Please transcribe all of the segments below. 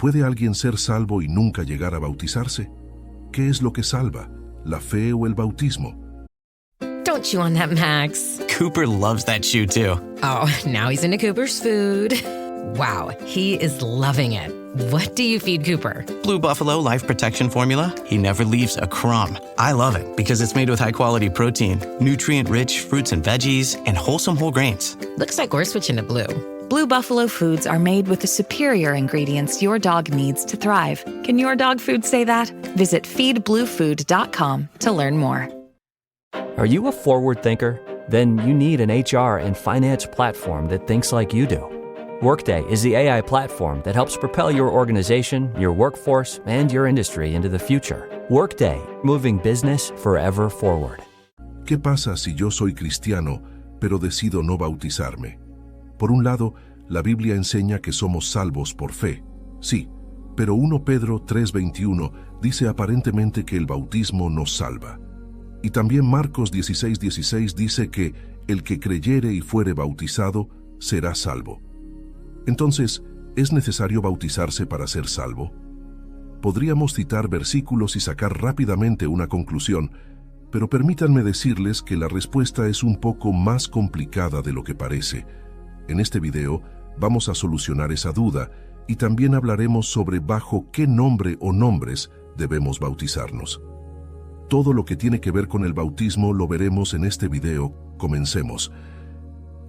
¿Puede alguien ser salvo y nunca llegar a bautizarse? ¿Qué es lo que salva? ¿La fe o el bautismo? Don't chew on that, Max. Cooper loves that chew too. Oh, now he's into Cooper's food. Wow, he is loving it. What do you feed Cooper? Blue Buffalo Life Protection Formula. He never leaves a crumb. I love it because it's made with high-quality protein, nutrient-rich fruits and veggies, and wholesome whole grains. Looks like we're switching to Blue. Blue Buffalo foods are made with the superior ingredients your dog needs to thrive. Can your dog food say that? Visit feedbluefood.com to learn more. Are you a forward thinker? Then you need an HR and finance platform that thinks like you do. Workday is the AI platform that helps propel your organization, your workforce, and your industry into the future. Workday, moving business forever forward. ¿Qué pasa si yo soy cristiano, pero decido no bautizarme? Por un lado, la Biblia enseña que somos salvos por fe. Sí, pero 1 Pedro 3:21 dice aparentemente que el bautismo nos salva. Y también Marcos 16:16 dice que el que creyere y fuere bautizado será salvo. Entonces, ¿es necesario bautizarse para ser salvo? Podríamos citar versículos y sacar rápidamente una conclusión, pero permítanme decirles que la respuesta es un poco más complicada de lo que parece. En este video vamos a solucionar esa duda y también hablaremos sobre bajo qué nombre o nombres debemos bautizarnos. Todo lo que tiene que ver con el bautismo lo veremos en este video. Comencemos.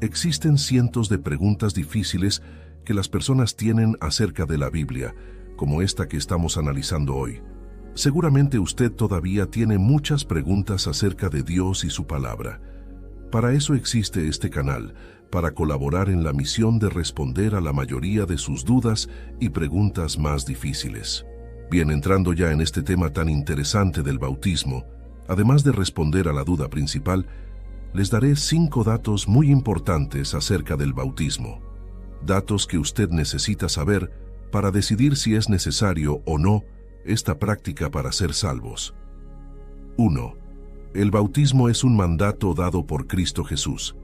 Existen cientos de preguntas difíciles que las personas tienen acerca de la Biblia, como esta que estamos analizando hoy. Seguramente usted todavía tiene muchas preguntas acerca de Dios y su palabra. Para eso existe este canal, para colaborar en la misión de responder a la mayoría de sus dudas y preguntas más difíciles. Bien, entrando ya en este tema tan interesante del bautismo, además de responder a la duda principal, les daré 5 datos muy importantes acerca del bautismo. Datos que usted necesita saber para decidir si es necesario o no esta práctica para ser salvos. 1. El bautismo es un mandato dado por Cristo Jesús.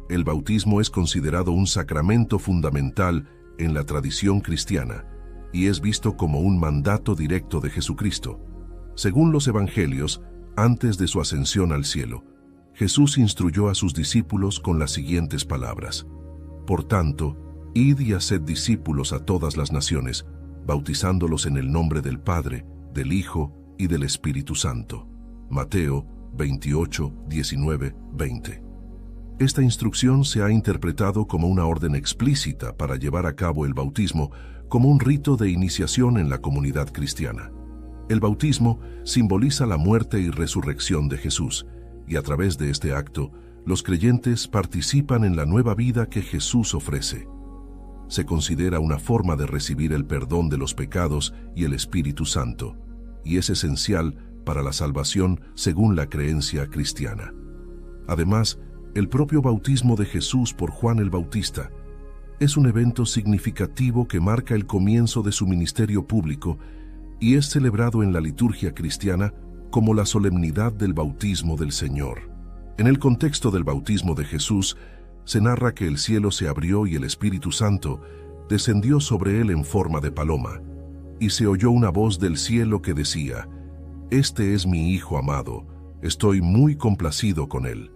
El bautismo es considerado un sacramento fundamental en la tradición cristiana y es visto como un mandato directo de Jesucristo. Según los evangelios, antes de su ascensión al cielo, Jesús instruyó a sus discípulos con las siguientes palabras: Por tanto, id y haced discípulos a todas las naciones, bautizándolos en el nombre del Padre, del Hijo y del Espíritu Santo. Mateo 28, 19, 20. Esta instrucción se ha interpretado como una orden explícita para llevar a cabo el bautismo como un rito de iniciación en la comunidad cristiana. El bautismo simboliza la muerte y resurrección de Jesús, y a través de este acto, los creyentes participan en la nueva vida que Jesús ofrece. Se considera una forma de recibir el perdón de los pecados y el Espíritu Santo, y es esencial para la salvación según la creencia cristiana. Además, el propio bautismo de Jesús por Juan el Bautista es un evento significativo que marca el comienzo de su ministerio público y es celebrado en la liturgia cristiana como la solemnidad del bautismo del Señor. En el contexto del bautismo de Jesús, se narra que el cielo se abrió y el Espíritu Santo descendió sobre él en forma de paloma, y se oyó una voz del cielo que decía: Este es mi Hijo amado, estoy muy complacido con él.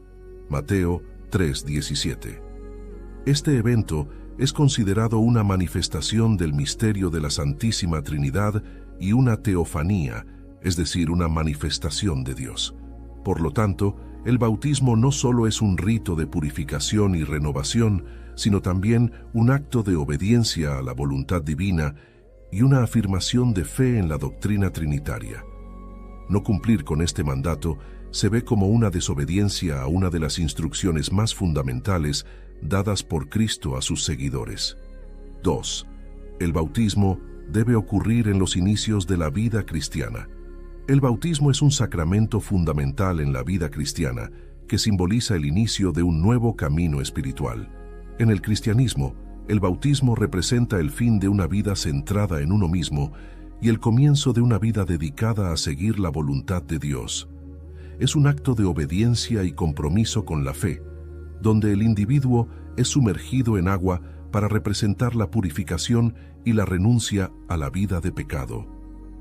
Mateo 3:17. Este evento es considerado una manifestación del misterio de la Santísima Trinidad y una teofanía, es decir, una manifestación de Dios. Por lo tanto, el bautismo no solo es un rito de purificación y renovación, sino también un acto de obediencia a la voluntad divina y una afirmación de fe en la doctrina trinitaria. No cumplir con este mandato se ve como una desobediencia a una de las instrucciones más fundamentales dadas por Cristo a sus seguidores. 2. El bautismo debe ocurrir en los inicios de la vida cristiana. El bautismo es un sacramento fundamental en la vida cristiana que simboliza el inicio de un nuevo camino espiritual. En el cristianismo, el bautismo representa el fin de una vida centrada en uno mismo y el comienzo de una vida dedicada a seguir la voluntad de Dios. Es un acto de obediencia y compromiso con la fe, donde el individuo es sumergido en agua para representar la purificación y la renuncia a la vida de pecado.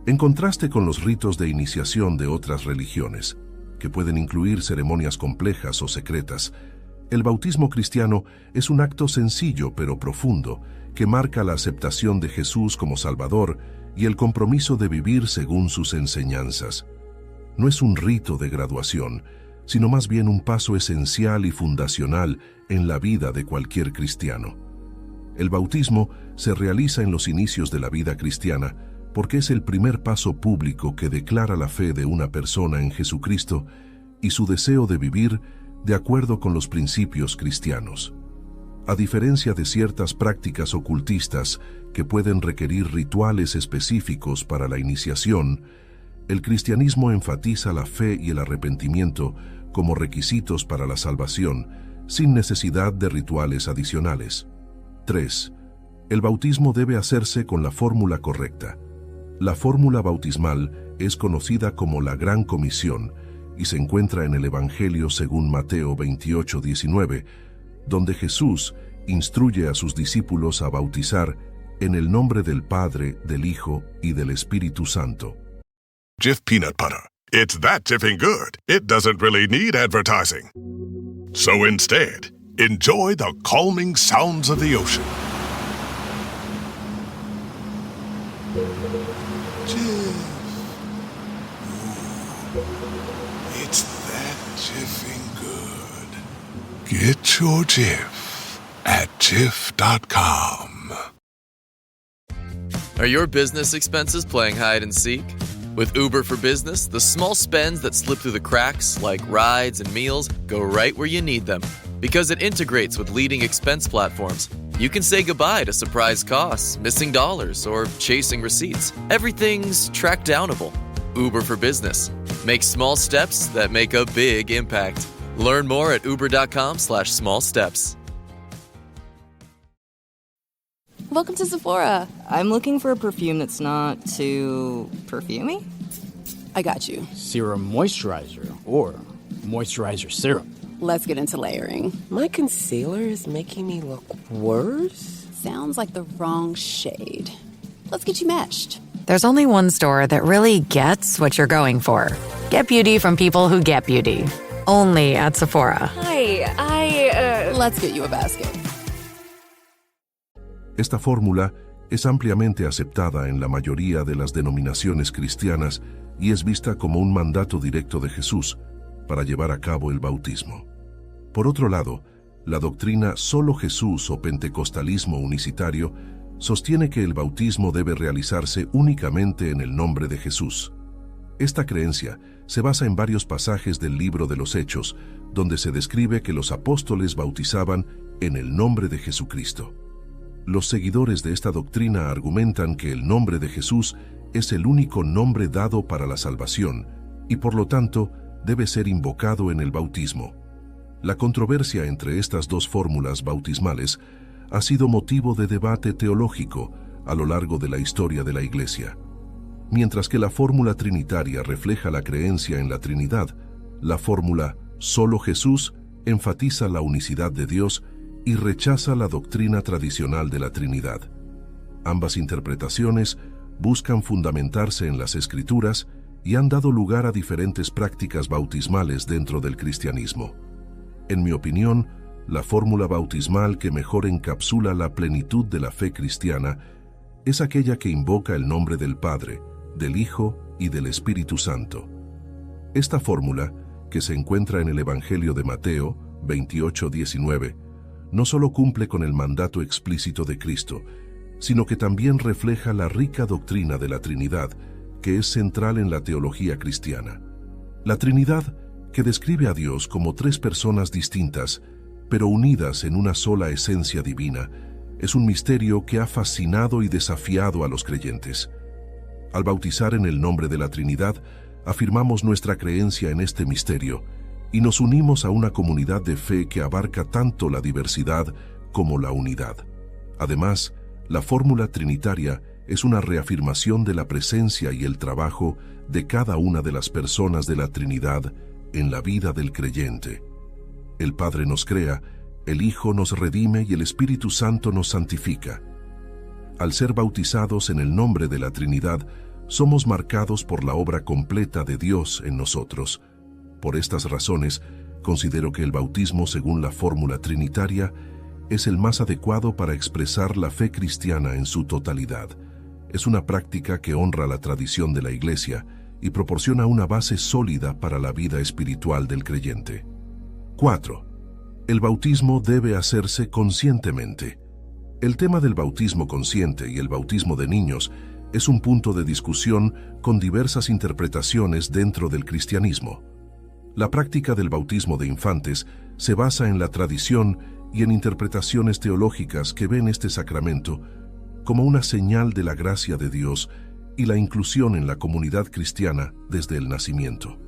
En contraste con los ritos de iniciación de otras religiones, que pueden incluir ceremonias complejas o secretas, el bautismo cristiano es un acto sencillo pero profundo que marca la aceptación de Jesús como Salvador y el compromiso de vivir según sus enseñanzas. No es un rito de graduación, sino más bien un paso esencial y fundacional en la vida de cualquier cristiano. El bautismo se realiza en los inicios de la vida cristiana porque es el primer paso público que declara la fe de una persona en Jesucristo y su deseo de vivir de acuerdo con los principios cristianos. A diferencia de ciertas prácticas ocultistas que pueden requerir rituales específicos para la iniciación, el cristianismo enfatiza la fe y el arrepentimiento como requisitos para la salvación, sin necesidad de rituales adicionales. 3. El bautismo debe hacerse con la fórmula correcta. La fórmula bautismal es conocida como la Gran Comisión y se encuentra en el Evangelio según Mateo 28:19, donde Jesús instruye a sus discípulos a bautizar en el nombre del Padre, del Hijo y del Espíritu Santo. Jif peanut butter. It's that jiffing good, it doesn't really need advertising. So instead, enjoy the calming sounds of the ocean. Jif. Ooh, it's that jiffing good. Get your Jif at Jif.com. Are your business expenses playing hide and seek? With Uber for Business, the small spends that slip through the cracks, like rides and meals, go right where you need them. Because it integrates with leading expense platforms, you can say goodbye to surprise costs, missing dollars, or chasing receipts. Everything's track downable. Uber for Business. Make small steps that make a big impact. Learn more at uber.com/small steps. Welcome to Sephora. I'm looking for a perfume that's not too perfumey. I got you. Serum moisturizer or moisturizer serum. Let's get into layering. My concealer is making me look worse. Sounds like the wrong shade. Let's get you matched. There's only one store that really gets what you're going for. Get beauty from people who get beauty. Only at Sephora. Hi, Let's get you a basket. Esta fórmula es ampliamente aceptada en la mayoría de las denominaciones cristianas y es vista como un mandato directo de Jesús para llevar a cabo el bautismo. Por otro lado, la doctrina Solo Jesús o pentecostalismo unicitario sostiene que el bautismo debe realizarse únicamente en el nombre de Jesús. Esta creencia se basa en varios pasajes del libro de los Hechos, donde se describe que los apóstoles bautizaban en el nombre de Jesucristo. Los seguidores de esta doctrina argumentan que el nombre de Jesús es el único nombre dado para la salvación y por lo tanto debe ser invocado en el bautismo. La controversia entre estas dos fórmulas bautismales ha sido motivo de debate teológico a lo largo de la historia de la Iglesia. Mientras que la fórmula trinitaria refleja la creencia en la Trinidad, la fórmula Solo Jesús enfatiza la unicidad de Dios y rechaza la doctrina tradicional de la Trinidad. Ambas interpretaciones buscan fundamentarse en las Escrituras y han dado lugar a diferentes prácticas bautismales dentro del cristianismo. En mi opinión, la fórmula bautismal que mejor encapsula la plenitud de la fe cristiana es aquella que invoca el nombre del Padre, del Hijo y del Espíritu Santo. Esta fórmula, que se encuentra en el Evangelio de Mateo 28:19, no solo cumple con el mandato explícito de Cristo, sino que también refleja la rica doctrina de la Trinidad, que es central en la teología cristiana. La Trinidad, que describe a Dios como tres personas distintas, pero unidas en una sola esencia divina, es un misterio que ha fascinado y desafiado a los creyentes. Al bautizar en el nombre de la Trinidad, afirmamos nuestra creencia en este misterio y nos unimos a una comunidad de fe que abarca tanto la diversidad como la unidad. Además, la fórmula trinitaria es una reafirmación de la presencia y el trabajo de cada una de las personas de la Trinidad en la vida del creyente. El Padre nos crea El Hijo nos redime y el Espíritu Santo nos santifica. Al ser bautizados en el nombre de la Trinidad, somos marcados por la obra completa de Dios en nosotros. Por estas razones, considero que el bautismo según la fórmula trinitaria es el más adecuado para expresar la fe cristiana en su totalidad. Es una práctica que honra la tradición de la Iglesia y proporciona una base sólida para la vida espiritual del creyente. 4. El bautismo debe hacerse conscientemente. El tema del bautismo consciente y el bautismo de niños es un punto de discusión con diversas interpretaciones dentro del cristianismo. La práctica del bautismo de infantes se basa en la tradición y en interpretaciones teológicas que ven este sacramento como una señal de la gracia de Dios y la inclusión en la comunidad cristiana desde el nacimiento.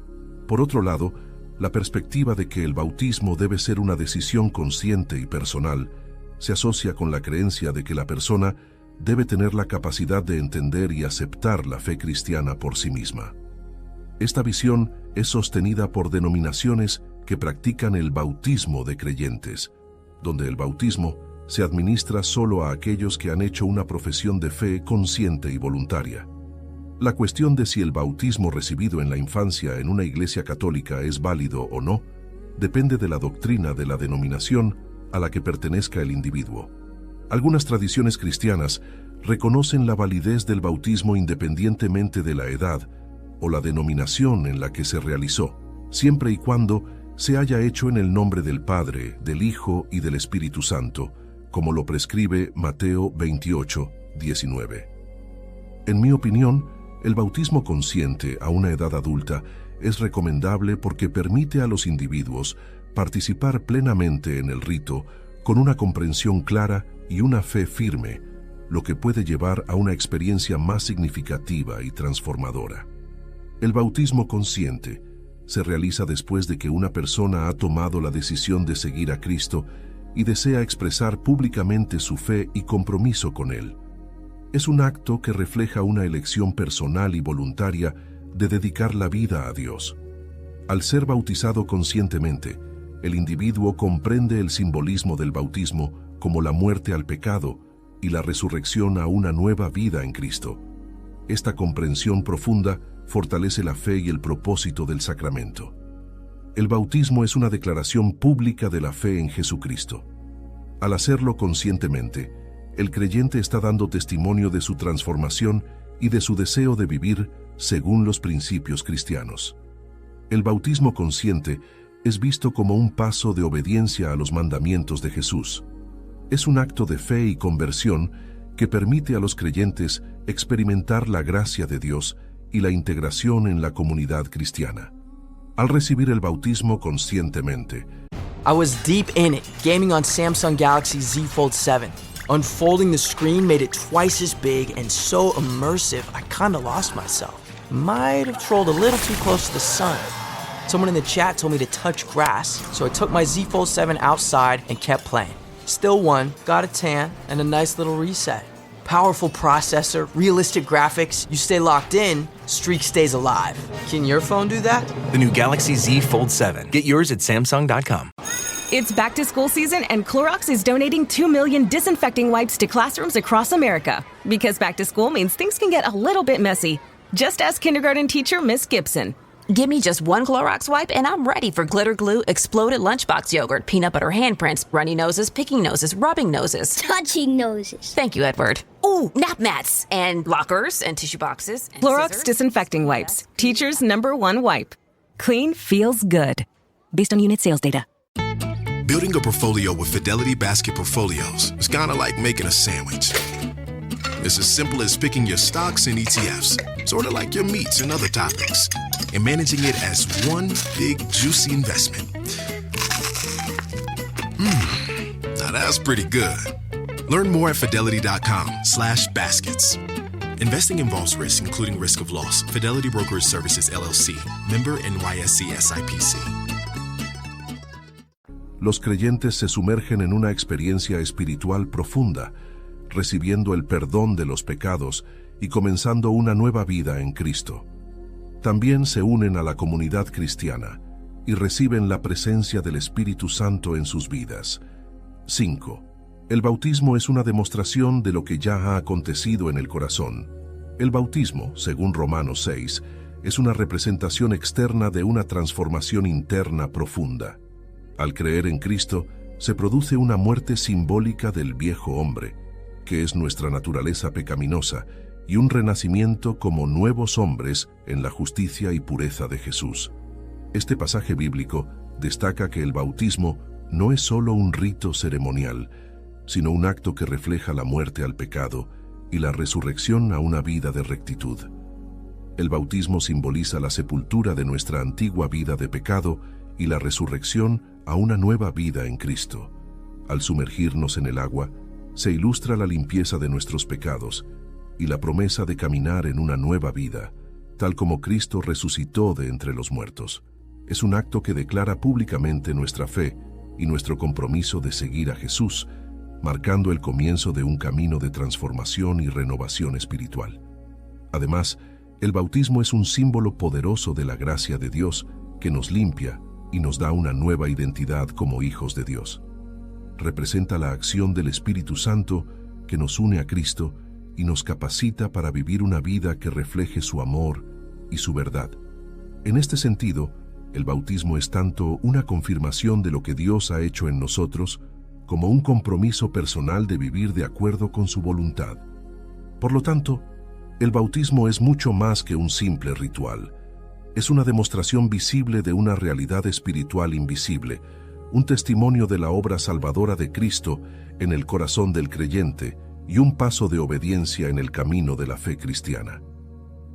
Por otro lado, la perspectiva de que el bautismo debe ser una decisión consciente y personal se asocia con la creencia de que la persona debe tener la capacidad de entender y aceptar la fe cristiana por sí misma. Esta visión es sostenida por denominaciones que practican el bautismo de creyentes, donde el bautismo se administra solo a aquellos que han hecho una profesión de fe consciente y voluntaria. La cuestión de si el bautismo recibido en la infancia en una iglesia católica es válido o no depende de la doctrina de la denominación a la que pertenezca el individuo. Algunas tradiciones cristianas reconocen la validez del bautismo independientemente de la edad o la denominación en la que se realizó, siempre y cuando se haya hecho en el nombre del Padre, del Hijo y del Espíritu Santo, como lo prescribe Mateo 28, 19. En mi opinión, el bautismo consciente a una edad adulta es recomendable porque permite a los individuos participar plenamente en el rito con una comprensión clara y una fe firme, lo que puede llevar a una experiencia más significativa y transformadora. El bautismo consciente se realiza después de que una persona ha tomado la decisión de seguir a Cristo y desea expresar públicamente su fe y compromiso con Él. Es un acto que refleja una elección personal y voluntaria de dedicar la vida a Dios. Al ser bautizado conscientemente, el individuo comprende el simbolismo del bautismo como la muerte al pecado y la resurrección a una nueva vida en Cristo. Esta comprensión profunda fortalece la fe y el propósito del sacramento. El bautismo es una declaración pública de la fe en Jesucristo. Al hacerlo conscientemente, el creyente está dando testimonio de su transformación y de su deseo de vivir según los principios cristianos. El bautismo consciente es visto como un paso de obediencia a los mandamientos de Jesús. Es un acto de fe y conversión que permite a los creyentes experimentar la gracia de Dios y la integración en la comunidad cristiana. Al recibir el bautismo conscientemente, I was deep in it, gaming on Samsung Galaxy Z Fold 7. Unfolding the screen made it twice as big and so immersive, I kinda lost myself. Might have trolled a little too close to the sun. Someone in the chat told me to touch grass, so I took my Z Fold 7 outside and kept playing. Still won, got a tan, and a nice little reset. Powerful processor, realistic graphics, you stay locked in, streak stays alive. Can your phone do that? The new Galaxy Z Fold 7. Get yours at Samsung.com. It's back to school season and Clorox is donating 2 million disinfecting wipes to classrooms across America. Because back to school means things can get a little bit messy. Just ask kindergarten teacher Miss Gibson. Give me just one Clorox wipe and I'm ready for glitter glue, exploded lunchbox yogurt, peanut butter handprints, runny noses, picking noses, rubbing noses. Touching noses. Thank you, Edward. Ooh, nap mats and lockers and tissue boxes. And Clorox scissors. disinfecting wipes. Teacher's #1 wipe. Clean feels good. Based on unit sales data. Building a portfolio with Fidelity Basket Portfolios is kind of like making a sandwich. It's as simple as picking your stocks and ETFs, sort of like your meats and other topics, and managing it as one big, juicy investment. Now that's pretty good. Learn more at fidelity.com/baskets. Investing involves risk, including risk of loss. Fidelity Brokerage Services, LLC. Member NYSE SIPC. Los creyentes se sumergen en una experiencia espiritual profunda, recibiendo el perdón de los pecados y comenzando una nueva vida en Cristo. También se unen a la comunidad cristiana y reciben la presencia del Espíritu Santo en sus vidas. 5. El bautismo es una demostración de lo que ya ha acontecido en el corazón. El bautismo, según Romanos 6, es una representación externa de una transformación interna profunda. Al creer en Cristo, se produce una muerte simbólica del viejo hombre, que es nuestra naturaleza pecaminosa, y un renacimiento como nuevos hombres en la justicia y pureza de Jesús. Este pasaje bíblico destaca que el bautismo no es solo un rito ceremonial, sino un acto que refleja la muerte al pecado y la resurrección a una vida de rectitud. El bautismo simboliza la sepultura de nuestra antigua vida de pecado y la resurrección a una nueva vida en Cristo. Al sumergirnos en el agua, se ilustra la limpieza de nuestros pecados y la promesa de caminar en una nueva vida, tal como Cristo resucitó de entre los muertos. Es un acto que declara públicamente nuestra fe y nuestro compromiso de seguir a Jesús, marcando el comienzo de un camino de transformación y renovación espiritual. Además, el bautismo es un símbolo poderoso de la gracia de Dios que nos limpia y nos da una nueva identidad como hijos de Dios. Representa la acción del Espíritu Santo que nos une a Cristo y nos capacita para vivir una vida que refleje su amor y su verdad. En este sentido, el bautismo es tanto una confirmación de lo que Dios ha hecho en nosotros como un compromiso personal de vivir de acuerdo con su voluntad. Por lo tanto, el bautismo es mucho más que un simple ritual. Es una demostración visible de una realidad espiritual invisible, un testimonio de la obra salvadora de Cristo en el corazón del creyente y un paso de obediencia en el camino de la fe cristiana.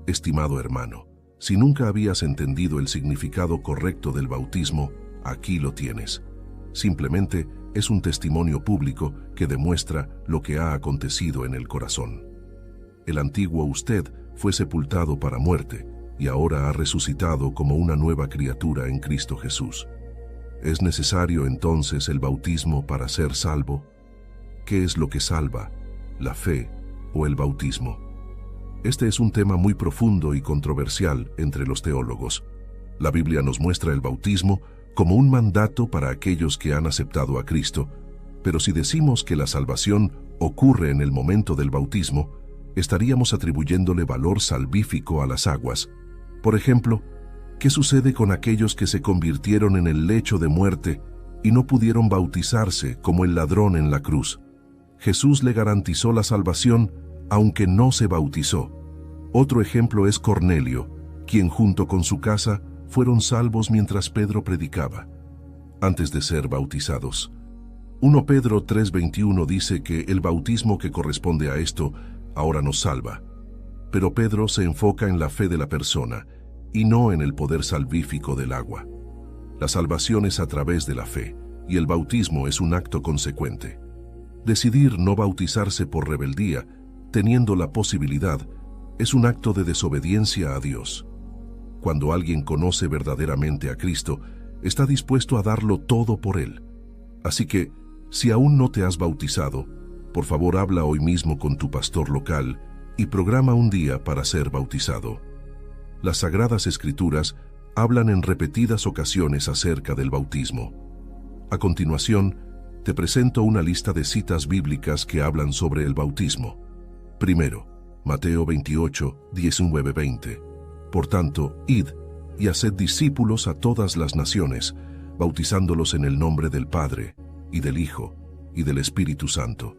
Estimado hermano, si nunca habías entendido el significado correcto del bautismo, aquí lo tienes. Simplemente es un testimonio público que demuestra lo que ha acontecido en el corazón. El antiguo usted fue sepultado para muerte y ahora ha resucitado como una nueva criatura en Cristo Jesús. ¿Es necesario entonces el bautismo para ser salvo? ¿Qué es lo que salva, la fe o el bautismo? Este es un tema muy profundo y controversial entre los teólogos. La Biblia nos muestra el bautismo como un mandato para aquellos que han aceptado a Cristo, pero si decimos que la salvación ocurre en el momento del bautismo, estaríamos atribuyéndole valor salvífico a las aguas. Por ejemplo, ¿qué sucede con aquellos que se convirtieron en el lecho de muerte y no pudieron bautizarse como el ladrón en la cruz? Jesús le garantizó la salvación, aunque no se bautizó. Otro ejemplo es Cornelio, quien junto con su casa fueron salvos mientras Pedro predicaba, antes de ser bautizados. 1 Pedro 3:21 dice que el bautismo que corresponde a esto ahora nos salva. Pero Pedro se enfoca en la fe de la persona y no en el poder salvífico del agua. La salvación es a través de la fe y el bautismo es un acto consecuente. Decidir no bautizarse por rebeldía, teniendo la posibilidad, es un acto de desobediencia a Dios. Cuando alguien conoce verdaderamente a Cristo, está dispuesto a darlo todo por Él. Así que, si aún no te has bautizado, por favor habla hoy mismo con tu pastor local y programa un día para ser bautizado. Las Sagradas Escrituras hablan en repetidas ocasiones acerca del bautismo. A continuación, te presento una lista de citas bíblicas que hablan sobre el bautismo. Primero, Mateo 28, 19-20. Por tanto, id y haced discípulos a todas las naciones, bautizándolos en el nombre del Padre, y del Hijo, y del Espíritu Santo,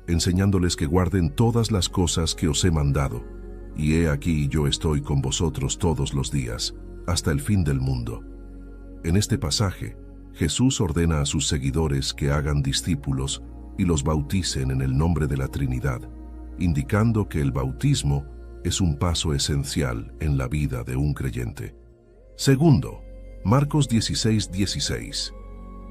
enseñándoles que guarden todas las cosas que os he mandado. Y he aquí yo estoy con vosotros todos los días, hasta el fin del mundo. En este pasaje, Jesús ordena a sus seguidores que hagan discípulos y los bauticen en el nombre de la Trinidad, indicando que el bautismo es un paso esencial en la vida de un creyente. Segundo, Marcos 16:16.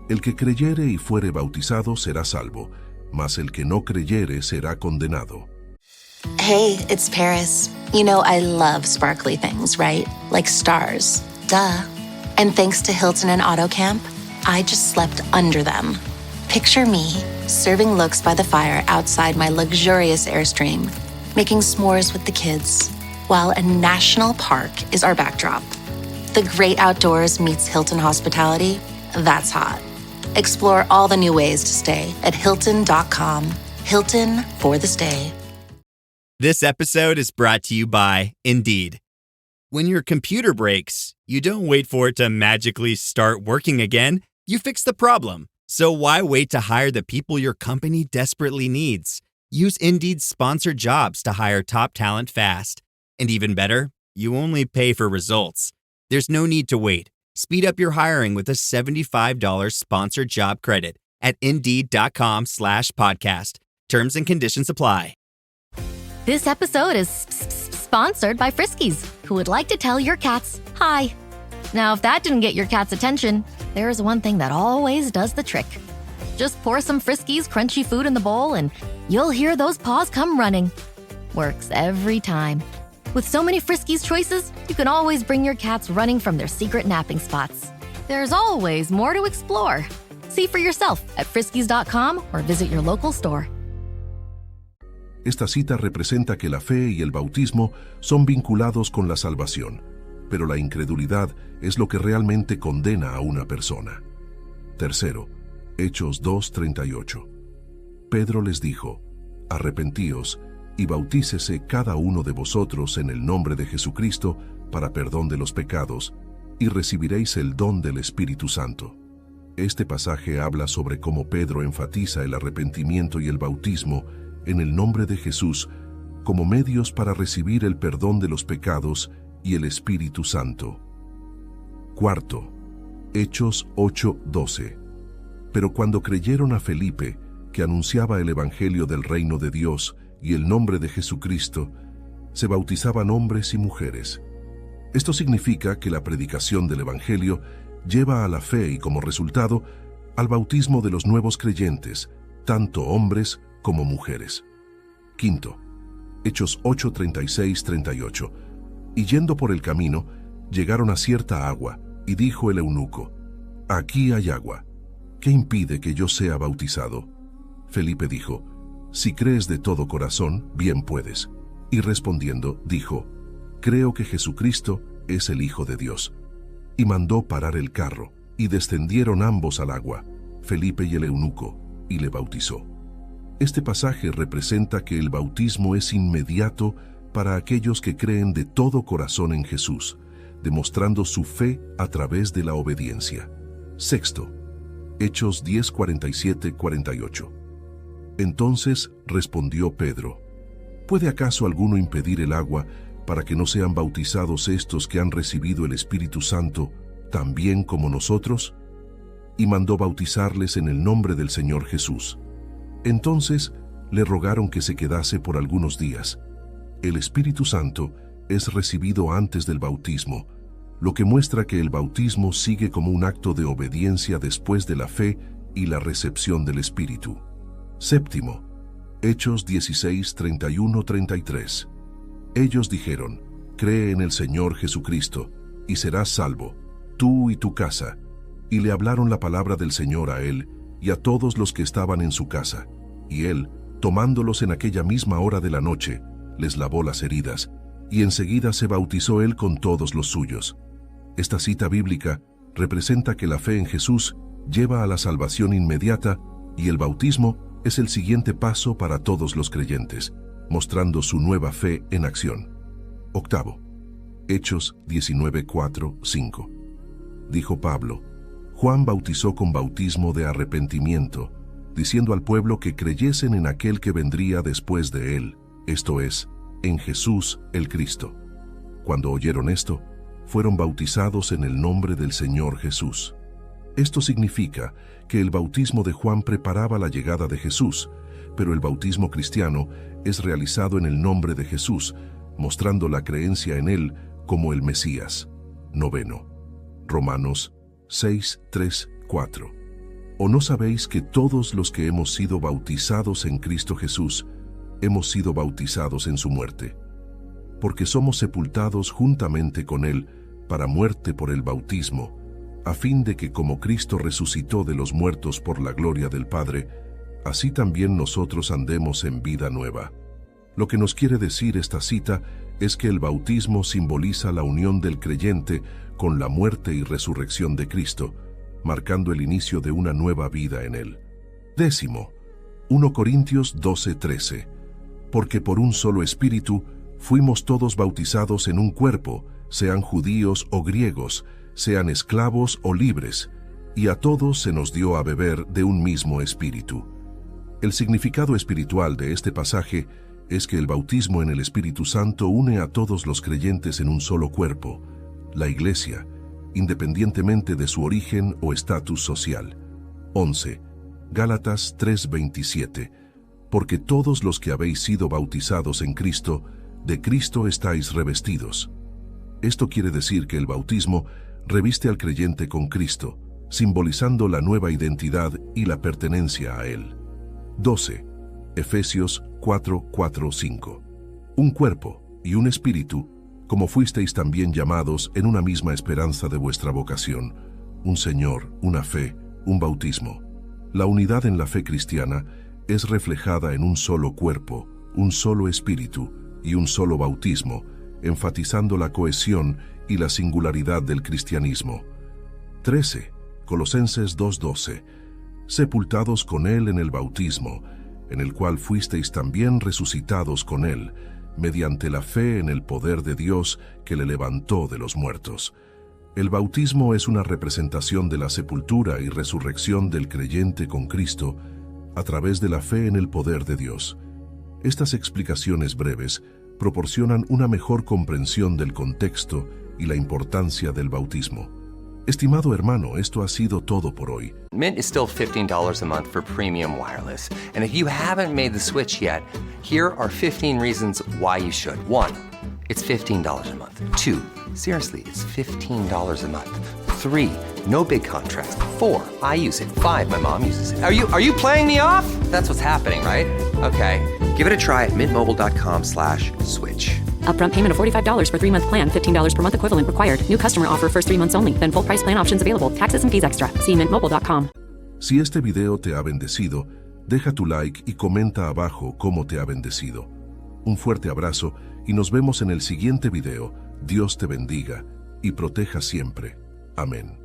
El que creyere y fuere bautizado será salvo, mas el que no creyere será condenado. Hey, it's Paris. You know I love sparkly things, right? Like stars. Duh. And thanks to Hilton and AutoCamp, I just slept under them. Picture me, serving looks by the fire outside my luxurious Airstream, making s'mores with the kids, while a national park is our backdrop. The great outdoors meets Hilton hospitality. That's hot. Explore all the new ways to stay at Hilton.com. Hilton for the stay. This episode is brought to you by Indeed. When your computer breaks, you don't wait for it to magically start working again. You fix the problem. So why wait to hire the people your company desperately needs? Use Indeed's sponsored jobs to hire top talent fast. And even better, you only pay for results. There's no need to wait. Speed up your hiring with a $75 sponsored job credit at Indeed.com/podcast. Terms and conditions apply. This episode is sponsored by Friskies, who would like to tell your cats hi. Now, if that didn't get your cat's attention, there is one thing that always does the trick. Just pour some Friskies crunchy food in the bowl and you'll hear those paws come running. Works every time. With so many Friskies choices, you can always bring your cats running from their secret napping spots. There's always more to explore. See for yourself at Friskies.com or visit your local store. Esta cita representa que la fe y el bautismo son vinculados con la salvación, pero la incredulidad es lo que realmente condena a una persona. Tercero, Hechos 2:38. Pedro les dijo, arrepentíos y bautícese cada uno de vosotros en el nombre de Jesucristo para perdón de los pecados, y recibiréis el don del Espíritu Santo. Este pasaje habla sobre cómo Pedro enfatiza el arrepentimiento y el bautismo en el nombre de Jesús como medios para recibir el perdón de los pecados y el Espíritu Santo. Cuarto, Hechos 8:12. Pero cuando creyeron a Felipe, que anunciaba el Evangelio del reino de Dios y el nombre de Jesucristo, se bautizaban hombres y mujeres. Esto significa que la predicación del Evangelio lleva a la fe y como resultado al bautismo de los nuevos creyentes, tanto hombres como mujeres. Quinto, Hechos 8:36-38. Y yendo por el camino, llegaron a cierta agua, y dijo el eunuco, aquí hay agua, ¿qué impide que yo sea bautizado? Felipe dijo, si crees de todo corazón, bien puedes. Y respondiendo, dijo, creo que Jesucristo es el Hijo de Dios. Y mandó parar el carro, y descendieron ambos al agua, Felipe y el eunuco, y le bautizó. Este pasaje representa que el bautismo es inmediato para aquellos que creen de todo corazón en Jesús, demostrando su fe a través de la obediencia. Sexto, Hechos 10:47-48. Entonces respondió Pedro, ¿puede acaso alguno impedir el agua para que no sean bautizados estos que han recibido el Espíritu Santo, también como nosotros? Y mandó bautizarles en el nombre del Señor Jesús. Entonces le rogaron que se quedase por algunos días. El Espíritu Santo es recibido antes del bautismo, lo que muestra que el bautismo sigue como un acto de obediencia después de la fe y la recepción del Espíritu. Séptimo, Hechos 16:31-33. Ellos dijeron, cree en el Señor Jesucristo, y serás salvo, tú y tu casa. Y le hablaron la palabra del Señor a él y a todos los que estaban en su casa. Y él, tomándolos en aquella misma hora de la noche, les lavó las heridas, y enseguida se bautizó él con todos los suyos. Esta cita bíblica representa que la fe en Jesús lleva a la salvación inmediata y el bautismo es el siguiente paso para todos los creyentes, mostrando su nueva fe en acción. Octavo, Hechos 19:4-5. Dijo Pablo, Juan bautizó con bautismo de arrepentimiento, diciendo al pueblo que creyesen en aquel que vendría después de él, esto es, en Jesús el Cristo. Cuando oyeron esto, fueron bautizados en el nombre del Señor Jesús. Esto significa que el bautismo de Juan preparaba la llegada de Jesús, pero el bautismo cristiano es realizado en el nombre de Jesús, mostrando la creencia en él como el Mesías. Noveno, Romanos 6:3-4. ¿O no sabéis que todos los que hemos sido bautizados en Cristo Jesús, hemos sido bautizados en su muerte? Porque somos sepultados juntamente con él para muerte por el bautismo, a fin de que como Cristo resucitó de los muertos por la gloria del Padre, así también nosotros andemos en vida nueva. Lo que nos quiere decir esta cita es que el bautismo simboliza la unión del creyente con la muerte y resurrección de Cristo, marcando el inicio de una nueva vida en Él. 10. 1 Corintios 12:13. Porque por un solo Espíritu fuimos todos bautizados en un cuerpo, sean judíos o griegos, sean esclavos o libres, y a todos se nos dio a beber de un mismo Espíritu. El significado espiritual de este pasaje es que el bautismo en el Espíritu Santo une a todos los creyentes en un solo cuerpo, la Iglesia, independientemente de su origen o estatus social. 11. Gálatas 3:27. Porque todos los que habéis sido bautizados en Cristo, de Cristo estáis revestidos. Esto quiere decir que el bautismo reviste al creyente con Cristo, simbolizando la nueva identidad y la pertenencia a Él. 12. Efesios 4:4-5. Un cuerpo y un espíritu, como fuisteis también llamados en una misma esperanza de vuestra vocación, un Señor, una fe, un bautismo. La unidad en la fe cristiana es reflejada en un solo cuerpo, un solo espíritu y un solo bautismo, enfatizando la cohesión y la singularidad del cristianismo. 13. Colosenses 2:12. Sepultados con Él en el bautismo, en el cual fuisteis también resucitados con Él, mediante la fe en el poder de Dios que le levantó de los muertos. El bautismo es una representación de la sepultura y resurrección del creyente con Cristo a través de la fe en el poder de Dios. Estas explicaciones breves proporcionan una mejor comprensión del contexto y la importancia del bautismo. Estimado hermano, esto ha sido todo por hoy. Mint is still $15 a month for premium wireless. And if you haven't made the switch yet, here are 15 reasons why you should. 1, it's $15 a month. 2, seriously, it's $15 a month. 3, no big contrast. 4, I use it. 5, my mom uses it. Are you playing me off? That's what's happening, right? Okay, give it a try at mintmobile.com/switch. Upfront payment of $45 for 3-month plan. $15 per month equivalent required. New customer offer first 3 months only. Then full price plan options available. Taxes and fees extra. See mintmobile.com. Si este video te ha bendecido, deja tu like y comenta abajo cómo te ha bendecido. Un fuerte abrazo y nos vemos en el siguiente video. Dios te bendiga y proteja siempre. Amén.